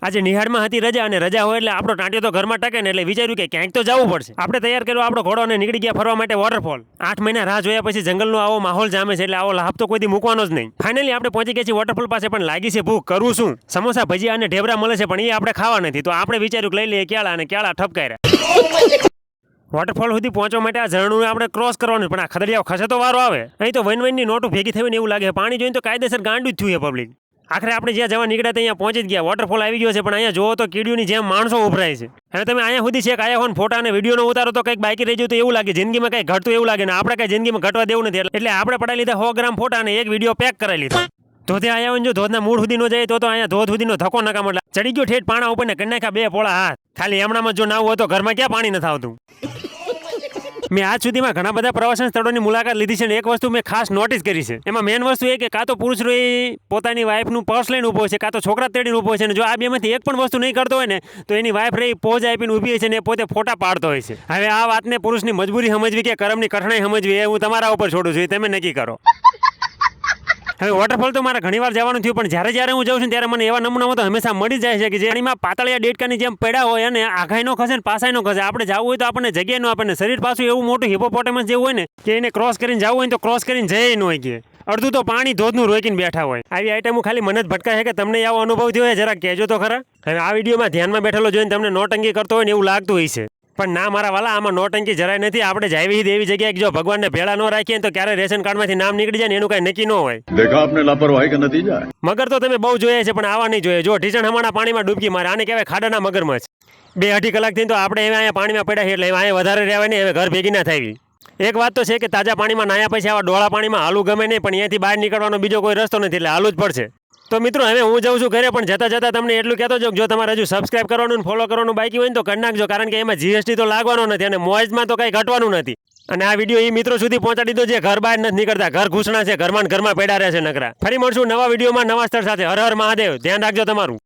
આજે નિહાળમાં હતી રજા અને રજા હોય એટલે આપણો ટાંટિયો તો ઘરમાં ટકે ને એટલે વિચાર્યું કે ક્યાંક તો જવું પડશે. આપણે તૈયાર કર્યો આપણો ઘોડો અને નીકળી ગયા ફરવા માટે વોટરફોલ. 8 મહિના રાહ જોયા પછી જંગલનો આવો માહોલ જામે છે એટલે આવો લાભ તો કોઈ દી મૂકવાનો જ નહીં. ફાઇનલી આપણે પહોંચી ગયા છીએ વોટરફોલ પાસે, પણ લાગી છે ભૂખ. કરવું શું? સમોસા ભજીયા અને ઢેબરા મળે છે પણ એ આપણે ખાવા નથી, તો આપણે વિચાર્યું કે લઈ લઈએ કેળા, અને કેળા ઠપકાર્યા. વોટરફોલ સુધી પહોંચવા માટે આ ઝરણું આપણે ક્રોસ કરવાનું, પણ આ ખદડિયાઓ ખસે તો વારો આવે. અહીં તો વન નોટો ભેગી થઈને એવું લાગે, પાણી જોઈને તો કાયદેસર ગાંડું જ થયું છે પબ્લિક. આખરે આપણે જ્યાં જવા નીકળ્યા ત્યાં પહોંચી જ ગયા. વોટરફોલ આવી ગયો છે, પણ અહીંયા જોવો તો કીડીઓની જેમ માણસો ઉભરાય છે. હવે તમે અહીંયા સુધી છેક આયા હોન ફોટા અને વિડીયોનો ઉતારો તો કંઈક બાકી રહી ગયું તો એવું લાગે, જિંદગીમાં કંઈ ઘટતું એવું લાગે, ને આપણે કંઈ જિંદગીમાં ઘટવા દેવું નથી. એટલે આપણે પડાવી લીધા 100 ગ્રામ ફોટા અને એક વિડીયો પેક કરાવી લીધો. ધોધે આવ્યા હોય, જો ધોધના મૂળ સુધી ન જાય તો અહીંયા ધોધ સુધીનો ધક્કો નકામ. એટલે ચડી ગયો ઠેઠ પાણા ઉપર ને કરી નાખ્યા 2 પોળા હાથ. ખાલી હમણાં જો નાવું હોય તો ઘરમાં ક્યાં પાણી નથી આવતું. મેં આજ સુધીમાં ઘણા બધા પ્રવાસન સ્થળોની મુલાકાત લીધી છે, ને એક વસ્તુ મેં ખાસ નોટિસ કરી છે. એમાં મેન વસ્તુ એ કે કાં તો પુરુષ પોતાની વાઈફનું પર્સ લઈને ઊભો છે, કાં તો છોકરા તેડીને ઊભો છે, અને જો આ બેમાંથી એક પણ વસ્તુ નહીં કરતો હોય ને તો એની વાઈફ રહી પોઝ આપીને ઊભી છે ને પોતે ફોટા પાડતો હોય છે. હવે આ વાતને પુરુષની મજબૂરી સમજવી કે કરમની કઠણાઈ સમજવી, એ હું તમારા ઉપર છોડું છું, તમે નક્કી કરો. હવે વોટરફોલ તો મારે ઘણી વાર જવાનું થયું, પણ જ્યારે હું જાઉં છું ત્યારે મને એવા નમૂનાઓ તો હંમેશા મળી જાય છે કે જે પાણીમાં પાતળિયા ડેટકાની જેમ પડ્યા હોય અને આઘાઈ નો ખસે ને પાસાઈ નો ખસે. આપણે જવું હોય તો આપણને જગ્યા નો આપણને શરીર પાછું એવું મોટું હિપોપોટેમસ જેવું હોય ને કે એને ક્રોસ કરીને જવું હોય તો ક્રોસ કરીને જઈ ન હોય કે અડધું તો પાણી ધોધનું રોકીને બેઠા હોય. આવી આઈટમો ખાલી મને જ ભટકાય છે કે તમને આવો અનુભવ થયો હોય જરા કહેજો તો ખરા. હવે આ વિડીયોમાં ધ્યાનમાં બેઠેલો જોઈને તમને નોટંકી કરતો હોય ને એવું લાગતું હોય છે, પણ ના મારા વાલા, આમાં નોટંકી જરાય નથી. આપણે જાવી એવી જગ્યાએ જો ભગવાનને ભેળા ન રાખીએ તો ક્યારે રેશન કાર્ડમાંથી નામ નીકળી જાય ને એનું કઈ નક્કી ન હોય. દેખા આપને લાપરવાહી કા નતીજા. મગર તો તમે બહુ જોયા છે, પણ આવા નહીં જોઈએ. જો ઢીચણ હમણાં પાણીમાં ડૂબકી મારે, આને કહેવાય ખાડાના મગરમચ્છ. 2-2.5 કલાકથી તો આપણે અહીંયા પાણીમાં પડ્યા છે, એટલે અહીંયા વધારે રહેવાય નહીં. હવે ઘર ભેગી ના થાય. એક વાત તો છે કે તાજા પાણીમાં નાયા પછી આવા ડોળા પાણીમાં હાલું ગમે નહીં, પણ અહીંયાથી બહાર નીકળવાનો બીજો કોઈ રસ્તો નથી, એટલે હાલું જ પડશે. તો મિત્રો હવે હું જાઉં છું ઘરે, પણ જતા તમને એટલું કહેતો જો તમારે હજુ સબસ્ક્રાઇબ કરવાનું ફોલો કરવાનું બાકી હોય ને તો કરી નાખજો, કારણ કે એમાં જીએસટી તો લાગવાનો નથી અને મોજમાં તો કંઈ ઘટવાનું નથી. અને આ વિડીયો એ મિત્રો સુધી પહોંચાડી દો જે ઘર બહાર નથી નીકળતા, ઘર ઘૂસણા છે, ઘરમાં પડ્યા રહે છે નકરા. ફરી મળશું નવા વિડીયોમાં નવા સ્થળ સાથે. હર હર મહાદેવ. ધ્યાન રાખજો તમારું.